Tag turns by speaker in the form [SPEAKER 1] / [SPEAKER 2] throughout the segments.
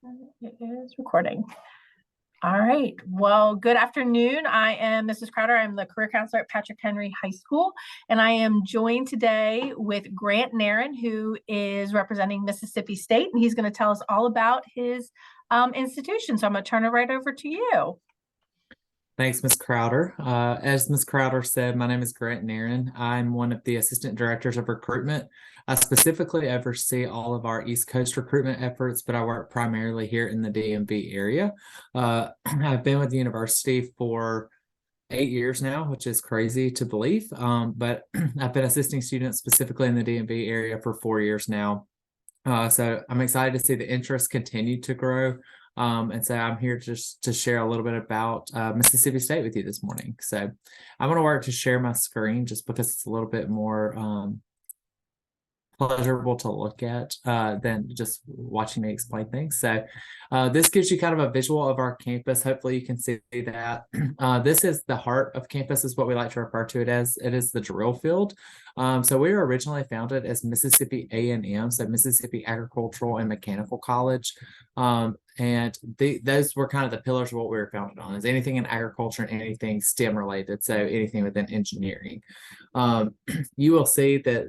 [SPEAKER 1] It is recording. All right. Well, good afternoon. I am Mrs. Crowder. I'm the career counselor at Patrick Henry High School, and I am joined today with Grant Nairn, who is representing Mississippi State, and he's going to tell us all about his institution. So I'm going to turn it right over to you.
[SPEAKER 2] Thanks, Ms. Crowder. As Ms. Crowder said, my name is Grant Nairn. I'm one of the assistant directors of recruitment. I specifically oversee all of our East Coast recruitment efforts, but I work primarily here in the DMV area. I've been with the university for 8 years now, which is crazy to believe. But I've been assisting students specifically in the DMV area for 4 years now. So I'm excited to see the interest continue to grow. And so I'm here just to share a little bit about Mississippi State with you this morning. So I'm going to work to share my screen just because it's a little bit more pleasurable to look at than just watching me explain things. So this gives you kind of a visual of our campus. Hopefully you can see that. This is the heart of campus is what we like to refer to it as. It is the drill field. So we were originally founded as Mississippi A&M, so Mississippi Agricultural and Mechanical College. And those were kind of the pillars of what we were founded on, is anything in agriculture and anything STEM related, so anything within engineering. You will see that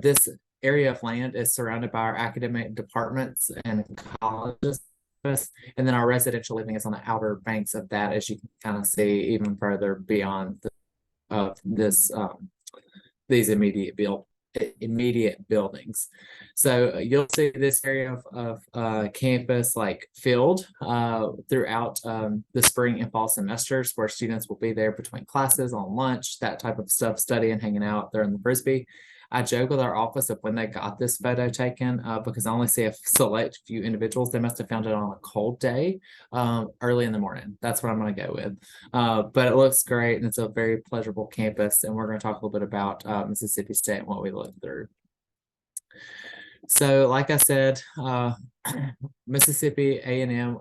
[SPEAKER 2] this area of land is surrounded by our academic departments and colleges, and then our residential living is on the outer banks of that, as you can kind of see even further beyond these immediate buildings. So you'll see this area of campus like filled throughout the spring and fall semesters, where students will be there between classes, on lunch, that type of stuff, studying, hanging out there in the Frisbee. I joke with our office of when they got this photo taken because I only see a select few individuals. They must have found it on a cold day early in the morning. That's what I'm going to go with. But it looks great, and it's a very pleasurable campus, and we're going to talk a little bit about Mississippi State and what we lived through. So like I said, Mississippi A&M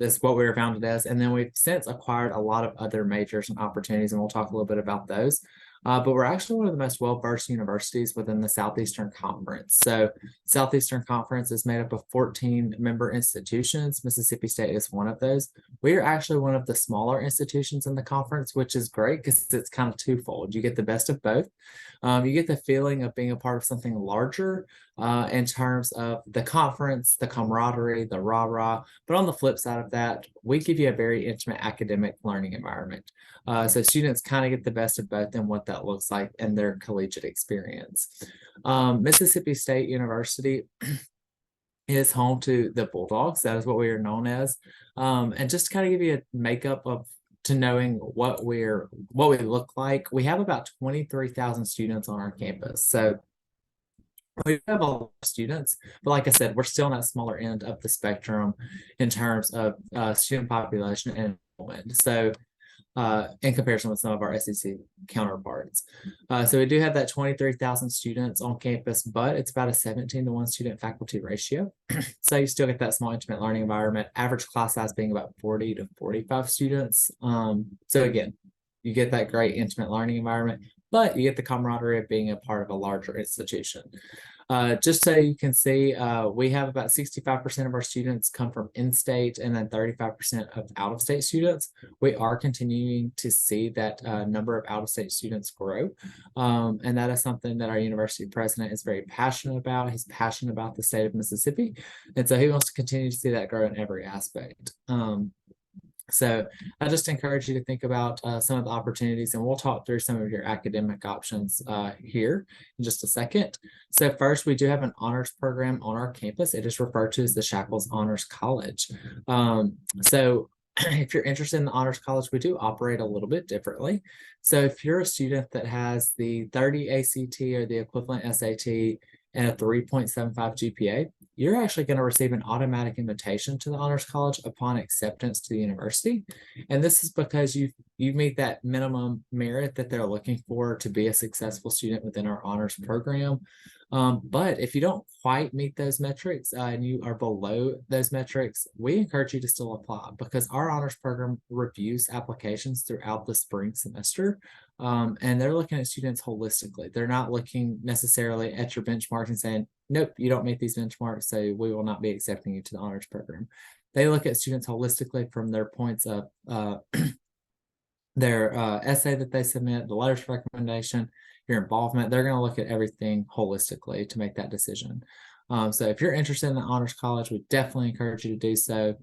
[SPEAKER 2] is what we were founded as, and then we've since acquired a lot of other majors and opportunities, and we'll talk a little bit about those. But we're actually one of the most well-versed universities within the Southeastern Conference. So Southeastern Conference is made up of 14 member institutions. Mississippi State is one of those. We are actually one of the smaller institutions in the conference, which is great because it's kind of twofold. You get the best of both. You get the feeling of being a part of something larger in terms of the conference, the camaraderie, the rah-rah. But on the flip side of that, we give you a very intimate academic learning environment. So students kind of get the best of both and what that looks like in their collegiate experience. Mississippi State University is home to the Bulldogs. That is what we are known as. And just to kind of give you a makeup of to knowing what we look like, we have about 23,000 students on our campus. So we have a lot of students, but like I said, we're still on that smaller end of the spectrum in terms of student population and enrollment. So in comparison with some of our SEC counterparts. So we do have that 23,000 students on campus, but it's about a 17-to-1 student faculty ratio. So you still get that small intimate learning environment, average class size being about 40 to 45 students. So again, you get that great intimate learning environment, but you get the camaraderie of being a part of a larger institution. Just so you can see, we have about 65% of our students come from in-state and then 35% of out-of-state students. We are continuing to see that number of out-of-state students grow. And that is something that our university president is very passionate about. He's passionate about the state of Mississippi. And so he wants to continue to see that grow in every aspect. So I just encourage you to think about some of the opportunities, and we'll talk through some of your academic options here in just a second. So first, we do have an honors program on our campus. It is referred to as the Shackles Honors College. So if you're interested in the Honors College, we do operate a little bit differently. So if you're a student that has the 30 ACT or the equivalent SAT and a 3.75 GPA, you're actually going to receive an automatic invitation to the Honors College upon acceptance to the university. And this is because you meet that minimum merit that they're looking for to be a successful student within our honors program. But if you don't quite meet those metrics and you are below those metrics, we encourage you to still apply because our honors program reviews applications throughout the spring semester. And they're looking at students holistically. They're not looking necessarily at your benchmarks and saying, nope, you don't meet these benchmarks, so we will not be accepting you to the honors program. They look at students holistically from their points of their essay that they submit, the letters of recommendation, your involvement. They're going to look at everything holistically to make that decision. So if you're interested in the honors college, we definitely encourage you to do so.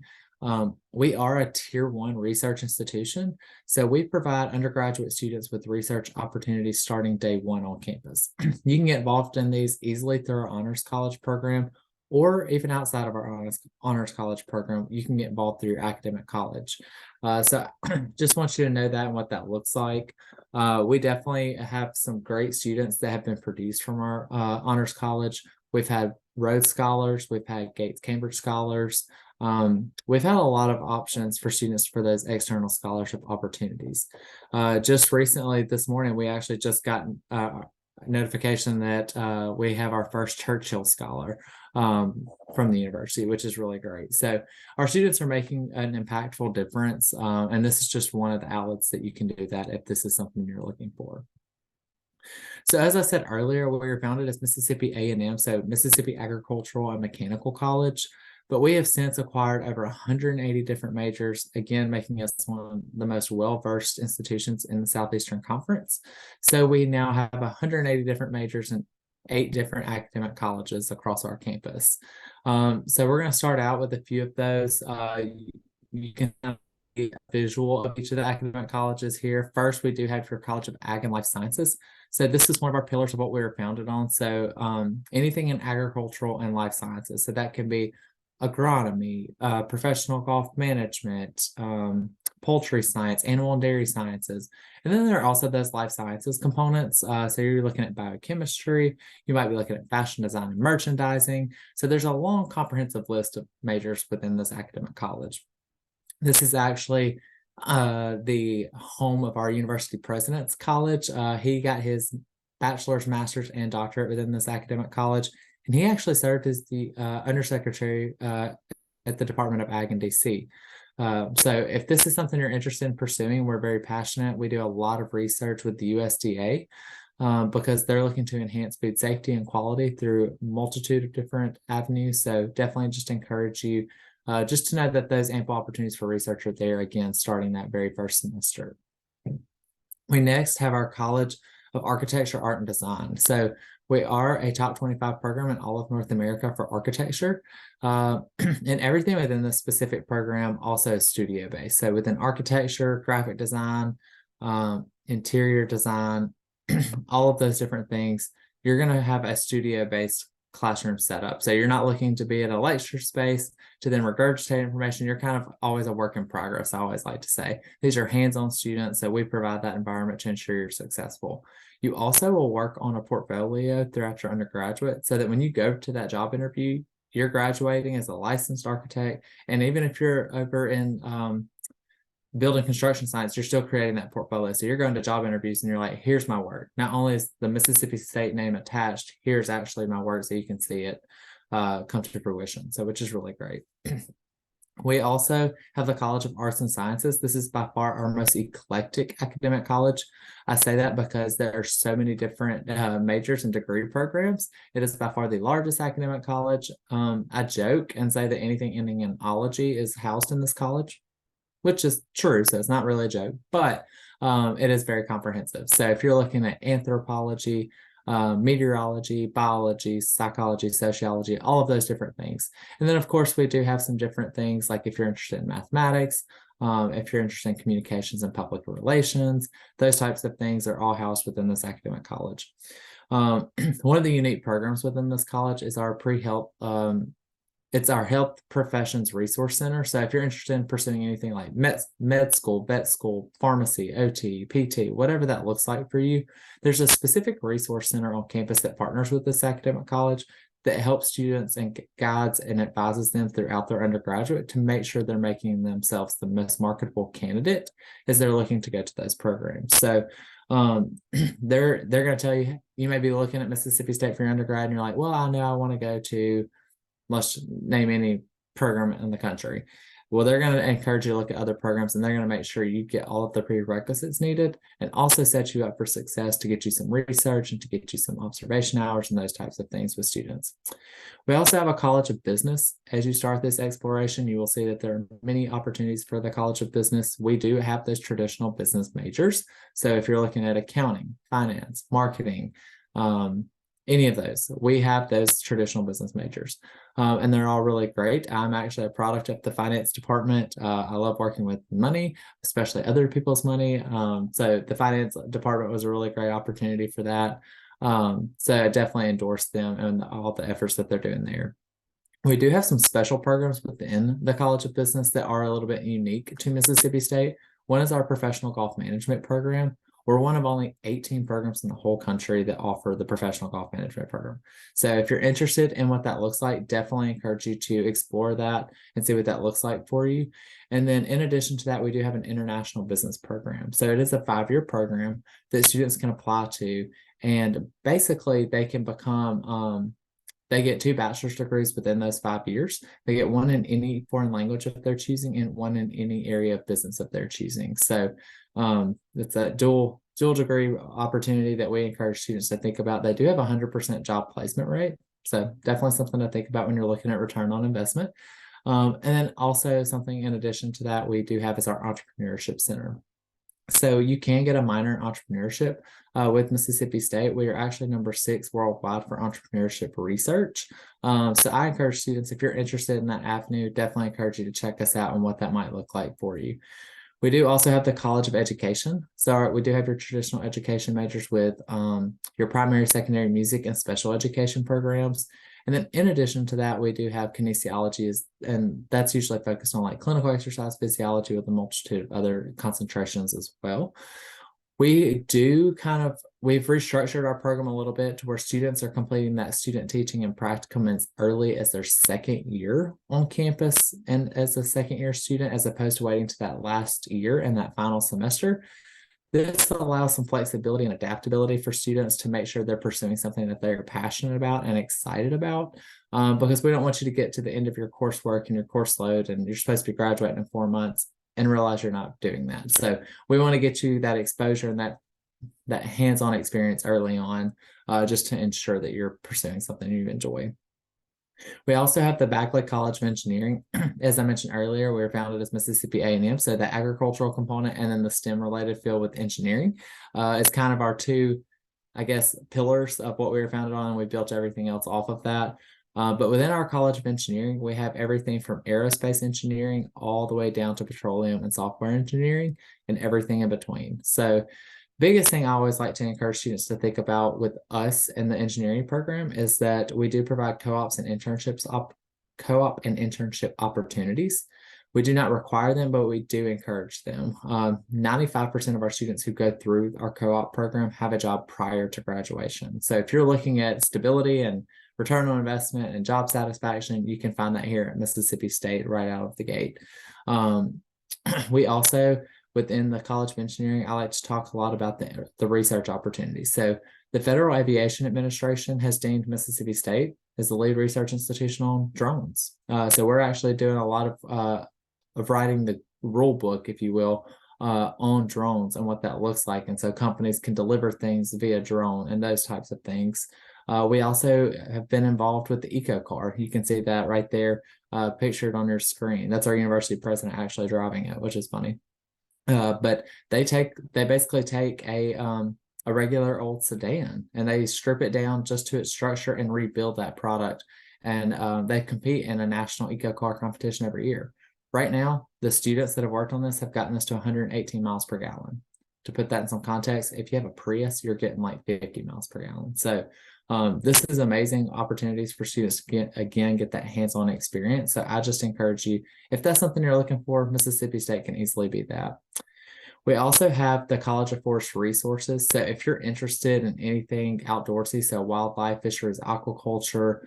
[SPEAKER 2] We are a tier 1 research institution, so we provide undergraduate students with research opportunities starting day 1 on campus. You can get involved in these easily through our honors college program, or even outside of our honors college program, you can get involved through your academic college. So just want you to know that and what that looks like. We definitely have some great students that have been produced from our honors college. We've had Rhodes Scholars, we've had Gates Cambridge Scholars. We've had a lot of options for students for those external scholarship opportunities. Just recently, this morning, we actually just got notification that we have our first Churchill Scholar from the university, which is really great. So our students are making an impactful difference, and this is just one of the outlets that you can do that if this is something you're looking for. So as I said earlier, we were founded as Mississippi A&M, so Mississippi Agricultural and Mechanical College, but we have since acquired over 180 different majors, again, making us one of the most well-versed institutions in the Southeastern Conference. So we now have 180 different majors and 8 different academic colleges across our campus. So we're going to start out with a few of those. You can see a visual of each of the academic colleges here. First, we do have your College of Ag and Life Sciences. So this is one of our pillars of what we were founded on. So anything in agricultural and life sciences. So that can be agronomy, professional golf management, poultry science, animal and dairy sciences. And then there are also those life sciences components. So you're looking at biochemistry, you might be looking at fashion design and merchandising. So there's a long comprehensive list of majors within this academic college. This is actually the home of our university president's college. He got his bachelor's, master's, and doctorate within this academic college. And he actually served as the undersecretary at the Department of Ag in DC. So if this is something you're interested in pursuing, we're very passionate. We do a lot of research with the USDA because they're looking to enhance food safety and quality through a multitude of different avenues. So definitely just encourage you just to know that those ample opportunities for research are there, again, starting that very first semester. We next have our College of Architecture, Art, and Design. So we are a top 25 program in all of North America for architecture. And everything within this specific program also is studio-based. So within architecture, graphic design, interior design, all of those different things, you're going to have a studio-based classroom setup. So you're not looking to be at a lecture space to then regurgitate information. You're kind of always a work in progress, I always like to say. These are hands-on students, so we provide that environment to ensure you're successful. You also will work on a portfolio throughout your undergraduate so that when you go to that job interview, you're graduating as a licensed architect. And even if you're over in building construction science, you're still creating that portfolio. So you're going to job interviews and you're like, here's my work. Not only is the Mississippi State name attached, here's actually my work so you can see it come to fruition. So which is really great. We also have the College of Arts and Sciences. This is by far our most eclectic academic college. I say that because there are so many different majors and degree programs. It is by far the largest academic college. I joke and say that anything ending in ology is housed in this college, which is true, so it's not really a joke, but it is very comprehensive. So if you're looking at anthropology, meteorology, biology, psychology, sociology, all of those different things. And then, of course, we do have some different things, like if you're interested in mathematics, if you're interested in communications and public relations, those types of things are all housed within this academic college. One of the unique programs within this college is our pre-health it's our Health Professions Resource Center. So if you're interested in pursuing anything like med school, vet school, pharmacy, OT, PT, whatever that looks like for you, there's a specific resource center on campus that partners with this academic college that helps students and guides and advises them throughout their undergraduate to make sure they're making themselves the most marketable candidate as they're looking to go to those programs. So they're going to tell you, you may be looking at Mississippi State for your undergrad and you're like, well, I know I want to go to, let's name any program in the country. Well, they're going to encourage you to look at other programs, and they're going to make sure you get all of the prerequisites needed and also set you up for success to get you some research and to get you some observation hours and those types of things with students. We also have a College of Business. As you start this exploration, you will see that there are many opportunities for the College of Business. We do have those traditional business majors. So if you're looking at accounting, finance, marketing, any of those, we have those traditional business majors. And they're all really great. I'm actually a product of the finance department. I love working with money, especially other people's money. So the finance department was a really great opportunity for that. So I definitely endorse them and all the efforts that they're doing there. We do have some special programs within the College of Business that are a little bit unique to Mississippi State. One is our professional golf management program. We're one of only 18 programs in the whole country that offer the professional golf management program. So if you're interested in what that looks like, definitely encourage you to explore that and see what that looks like for you. And then in addition to that, we do have an international business program. So it is a 5-year program that students can apply to. And basically they can become, they get 2 bachelor's degrees within those 5 years. They get one in any foreign language if they're choosing and one in any area of business if they're choosing. So it's a dual degree opportunity that we encourage students to think about. They do have 100% job placement rate. So definitely something to think about when you're looking at return on investment. And then also something in addition to that, we do have is our entrepreneurship center. So you can get a minor in entrepreneurship with Mississippi State. We are actually number 6 worldwide for entrepreneurship research. So I encourage students, if you're interested in that avenue, definitely encourage you to check us out and what that might look like for you. We do also have the College of Education. So we do have your traditional education majors with your primary, secondary music and special education programs. And then in addition to that, we do have kinesiology, and that's usually focused on like clinical exercise physiology with a multitude of other concentrations as well. We've restructured our program a little bit to where students are completing that student teaching and practicum as early as their 2nd year on campus and as a 2nd-year student, as opposed to waiting to that last year and that final semester. This allows some flexibility and adaptability for students to make sure they're pursuing something that they're passionate about and excited about, because we don't want you to get to the end of your coursework and your course load and you're supposed to be graduating in 4 months and realize you're not doing that. So we want to get you that exposure and that hands-on experience early on, just to ensure that you're pursuing something you enjoy. We also have the Bagley College of Engineering. As I mentioned earlier, we were founded as Mississippi A&M, so the agricultural component and then the STEM-related field with engineering is kind of our 2, I guess, pillars of what we were founded on, and we built everything else off of that. But within our College of Engineering, we have everything from aerospace engineering all the way down to petroleum and software engineering and everything in between. So biggest thing I always like to encourage students to think about with us in the engineering program is that we do provide co-op and internship opportunities. We do not require them, but we do encourage them. 95% of our students who go through our co-op program have a job prior to graduation. So if you're looking at stability and return on investment and job satisfaction, you can find that here at Mississippi State right out of the gate. We also, within the College of Engineering, I like to talk a lot about the research opportunities. So the Federal Aviation Administration has deemed Mississippi State as the lead research institution on drones. So we're actually doing a lot of writing the rule book, if you will, on drones and what that looks like. And so companies can deliver things via drone and those types of things. We also have been involved with the eco car. You can see that right there pictured on your screen. That's our university president actually driving it, which is funny. But they basically take a regular old sedan and they strip it down just to its structure and rebuild that product. And they compete in a national eco car competition every year. Right now, the students that have worked on this have gotten us to 118 miles per gallon. To put that in some context, if you have a Prius, you're getting like 50 miles per gallon. So this is amazing opportunities for students to get that hands-on experience. So I just encourage you, if that's something you're looking for, Mississippi State can easily be that. We also have the College of Forest Resources. So if you're interested in anything outdoorsy, so wildlife, fisheries, aquaculture,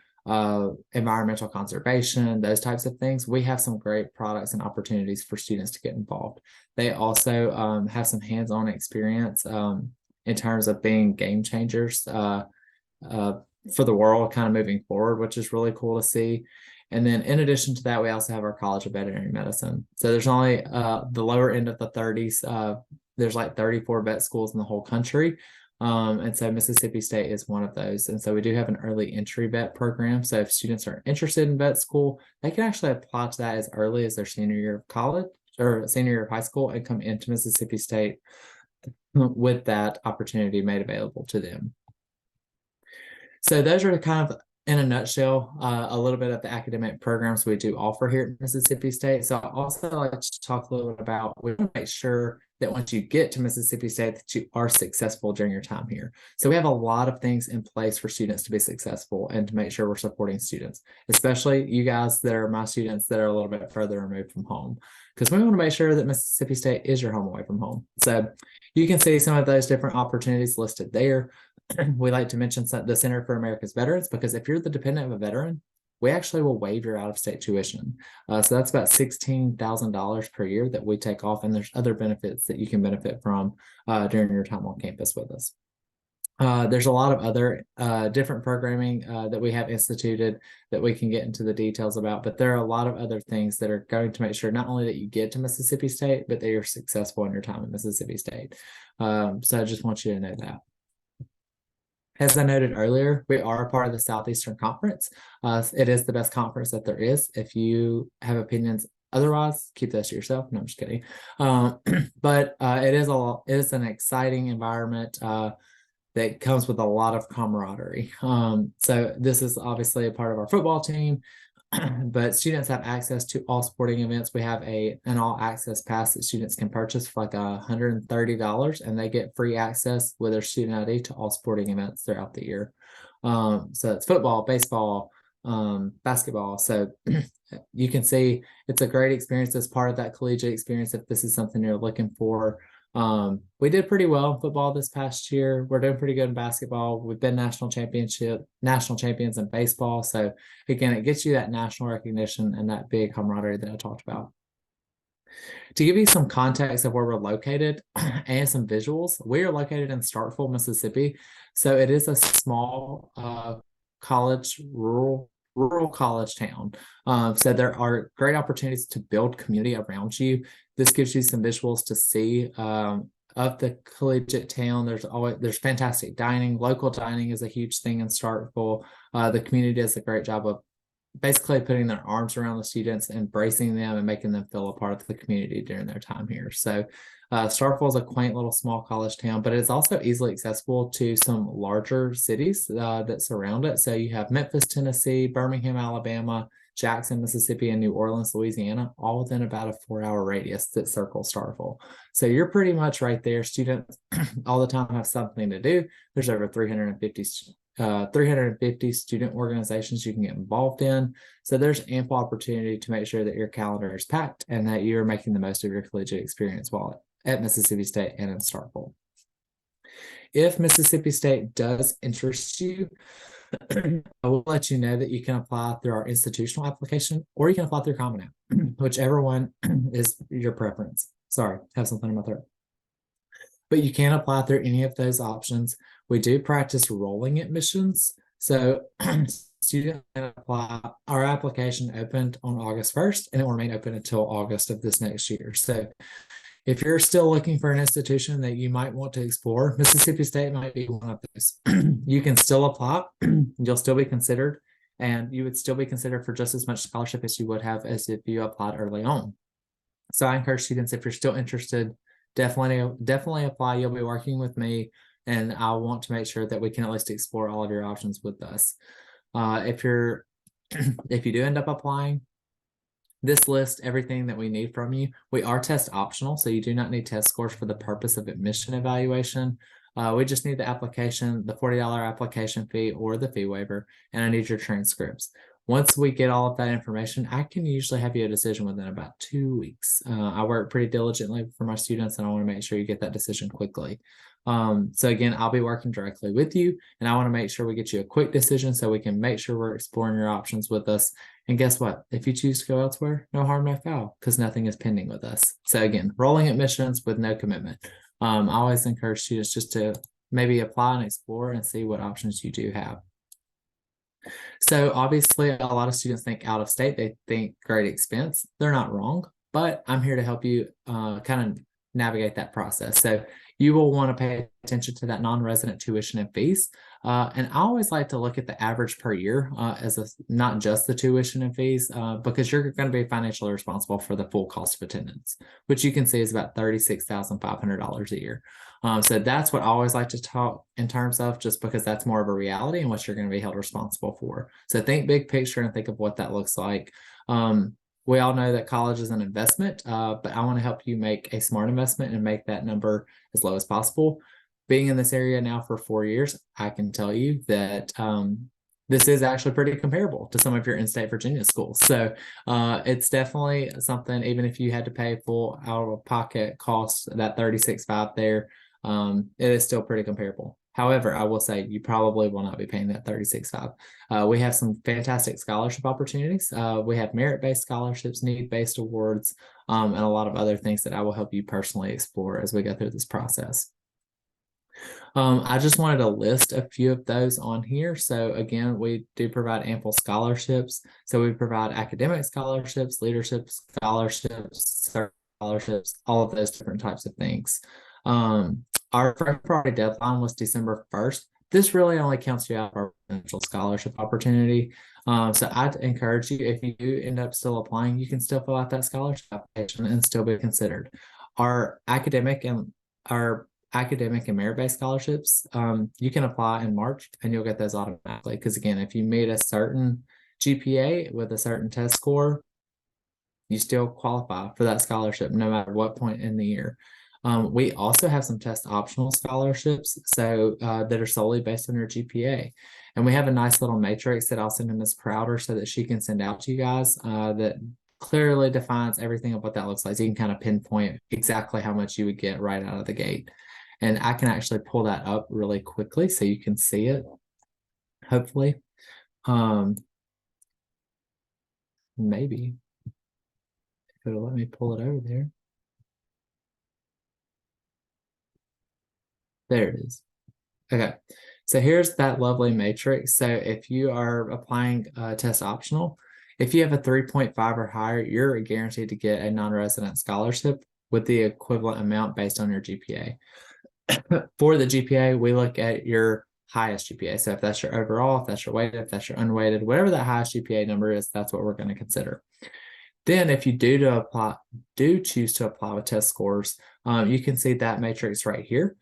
[SPEAKER 2] environmental conservation, those types of things, we have some great products and opportunities for students to get involved. They also have some hands-on experience in terms of being game changers for the world kind of moving forward, which is really cool to see. And then in addition to that, we also have our College of Veterinary Medicine. So there's only the lower end of the 30s. There's like 34 vet schools in the whole country. And so Mississippi State is one of those. And so we do have an early entry vet program. So if students are interested in vet school, they can actually apply to that as early as their senior year of college or senior year of high school and come into Mississippi State with that opportunity made available to them. So those are kind of, in a nutshell, a little bit of the academic programs we do offer here at Mississippi State. So I also like to talk a little bit about, we want to make sure that once you get to Mississippi State that you are successful during your time here. So we have a lot of things in place for students to be successful and to make sure we're supporting students, especially you guys that are my students that are a little bit further removed from home, because we want to make sure that Mississippi State is your home away from home. So you can see some of those different opportunities listed there. We like to mention the Center for America's Veterans, because if you're the dependent of a veteran, we actually will waive your out-of-state tuition. So that's about $16,000 per year that we take off, and there's other benefits that you can benefit from during your time on campus with us. There's a lot of other different programming that we have instituted that we can get into the details about, but there are a lot of other things that are going to make sure not only that you get to Mississippi State, but that you're successful in your time at Mississippi State. So I just want you to know that. As I noted earlier, we are a part of the Southeastern Conference. It is the best conference that there is. If you have opinions otherwise, keep those to yourself. No, I'm just kidding. But it is an exciting environment that comes with a lot of camaraderie. So this is obviously a part of our football team, but students have access to all sporting events. We have an all access pass that students can purchase for like $130, and they get free access with their student ID to all sporting events throughout the year. So it's football, baseball, basketball. So you can see it's a great experience as part of that collegiate experience if this is something you're looking for. We did pretty well in football this past year. We're doing pretty good in basketball. We've been national champions in baseball. So again, it gets you that national recognition and that big camaraderie that I talked about. To give you some context of where we're located and some visuals, we are located in Starkville, Mississippi. So it is a small rural college town. So there are great opportunities to build community around you. This gives you some visuals to see of the collegiate town. There's fantastic dining. Local dining is a huge thing in Starkville. The community does a great job of basically putting their arms around the students, embracing them, and making them feel a part of the community during their time here. So Starkville is a quaint little small college town, but it's also easily accessible to some larger cities that surround it. So you have Memphis, Tennessee, Birmingham, Alabama, Jackson, Mississippi, and New Orleans, Louisiana, all within about a 4-hour radius that circle Starkville. So you're pretty much right there. Students all the time have something to do. There's over 350 student organizations you can get involved in. So there's ample opportunity to make sure that your calendar is packed and that you're making the most of your collegiate experience while at Mississippi State and in Starkville. If Mississippi State does interest you, I will let you know that you can apply through our institutional application, or you can apply through Common App, whichever one is your preference. Sorry, have something in my throat. But you can apply through any of those options. We do practice rolling admissions. So students can apply. Our application opened on August 1st, and it will remain open until August of this next year. So if you're still looking for an institution that you might want to explore, Mississippi State might be one of those. You can still apply. You'll still be considered, and you would still be considered for just as much scholarship as you would have as if you applied early on. So I encourage students, if you're still interested, definitely apply. You'll be working with me, and I want to make sure that we can at least explore all of your options with us. If you do end up applying, this lists everything that we need from you. We are test optional, so you do not need test scores for the purpose of admission evaluation. We just need the application, the $40 application fee or the fee waiver, and I need your transcripts. Once we get all of that information, I can usually have you a decision within about 2 weeks. I work pretty diligently for my students, and I want to make sure you get that decision quickly. So again, I'll be working directly with you, and I want to make sure we get you a quick decision so we can make sure we're exploring your options with us. And guess what? If you choose to go elsewhere, no harm, no foul, because nothing is pending with us. So again, rolling admissions with no commitment. I always encourage students just to maybe apply and explore and see what options you do have. So obviously, a lot of students think out of state, they think great expense. They're not wrong, but I'm here to help you kind of navigate that process. So you will want to pay attention to that non-resident tuition and fees. And I always like to look at the average per year as not just the tuition and fees, because you're going to be financially responsible for the full cost of attendance, which you can see is about $36,500 a year. So that's what I always like to talk in terms of, just because that's more of a reality and what you're going to be held responsible for. So think big picture and think of what that looks like. We all know that college is an investment, but I want to help you make a smart investment and make that number as low as possible. Being in this area now for 4 years, I can tell you that this is actually pretty comparable to some of your in-state Virginia schools. So it's definitely something, even if you had to pay full out-of-pocket costs, that 36.5 there, it is still pretty comparable. However, I will say you probably will not be paying that 36.5. We have some fantastic scholarship opportunities. We have merit-based scholarships, need-based awards, and a lot of other things that I will help you personally explore as we go through this process. I just wanted to list a few of those on here. So again, we do provide ample scholarships. So we provide academic scholarships, leadership scholarships, scholarships, all of those different types of things. Our first priority deadline was December 1st. This really only counts you out for a potential scholarship opportunity. So I'd encourage you, if you do end up still applying, you can still fill out that scholarship application and still be considered. Our academic and merit-based scholarships, you can apply in March and you'll get those automatically. Because again, if you meet a certain GPA with a certain test score, you still qualify for that scholarship no matter what point in the year. We also have some test optional scholarships, so that are solely based on your GPA. And we have a nice little matrix that I'll send to Ms. Crowder so that she can send out to you guys that clearly defines everything of what that looks like. So you can kind of pinpoint exactly how much you would get right out of the gate. And I can actually pull that up really quickly so you can see it, hopefully. Maybe if it'll let me pull it over there. There it is. Okay, so here's that lovely matrix. So if you are applying test optional, if you have a 3.5 or higher, you're guaranteed to get a non-resident scholarship with the equivalent amount based on your GPA. For the GPA, we look at your highest GPA. So if that's your overall, if that's your weighted, if that's your unweighted, whatever that highest GPA number is, that's what we're going to consider. Then if you do choose to apply with test scores, you can see that matrix right here.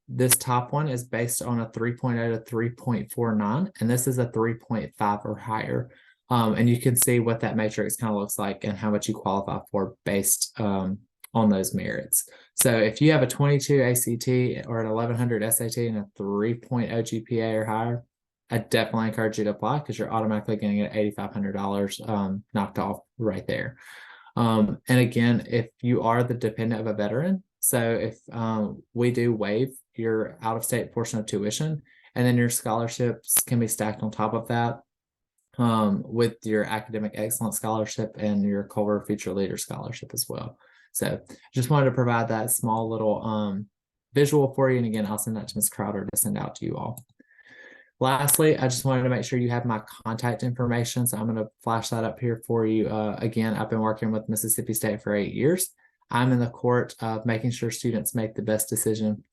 [SPEAKER 2] This top one is based on a 3.0 to 3.49, and this is a 3.5 or higher. And you can see what that matrix kind of looks like and how much you qualify for based on those merits. So if you have a 22 ACT or an 1100 SAT and a 3.0 GPA or higher, I definitely encourage you to apply because you're automatically going to get $8,500 knocked off right there. And again, if you are the dependent of a veteran, so if we do waive your out-of-state portion of tuition, and then your scholarships can be stacked on top of that with your academic excellence scholarship and your Culver Future Leader scholarship as well. So just wanted to provide that small little visual for you. And again, I'll send that to Ms. Crowder to send out to you all. Lastly, I just wanted to make sure you have my contact information. So I'm going to flash that up here for you. Again, I've been working with Mississippi State for 8 years. I'm in the court of making sure students make the best decision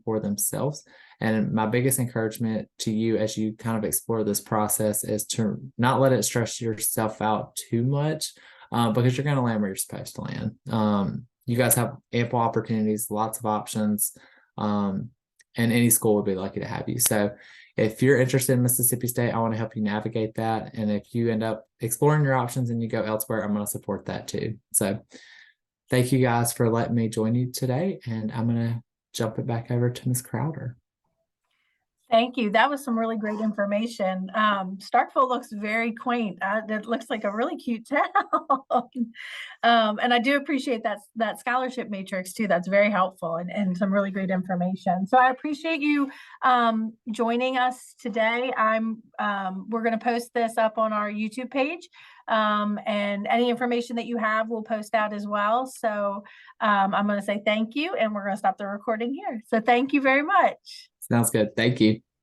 [SPEAKER 2] for themselves. And my biggest encouragement to you as you kind of explore this process is to not let it stress yourself out too much because you're going to land where you're supposed to land. You guys have ample opportunities, lots of options, and any school would be lucky to have you. So if you're interested in Mississippi State, I want to help you navigate that. And if you end up exploring your options and you go elsewhere, I'm going to support that too. So thank you guys for letting me join you today. And I'm going to jump it back over to Ms. Crowder.
[SPEAKER 1] Thank you. That was some really great information. Starkville looks very quaint. It looks like a really cute town. And I do appreciate that scholarship matrix too. That's very helpful and some really great information. So I appreciate you joining us today. We're going to post this up on our YouTube page. And any information that you have, we'll post out as well. So I'm going to say thank you, and we're going to stop the recording here. So thank you very much.
[SPEAKER 2] Sounds good. Thank you.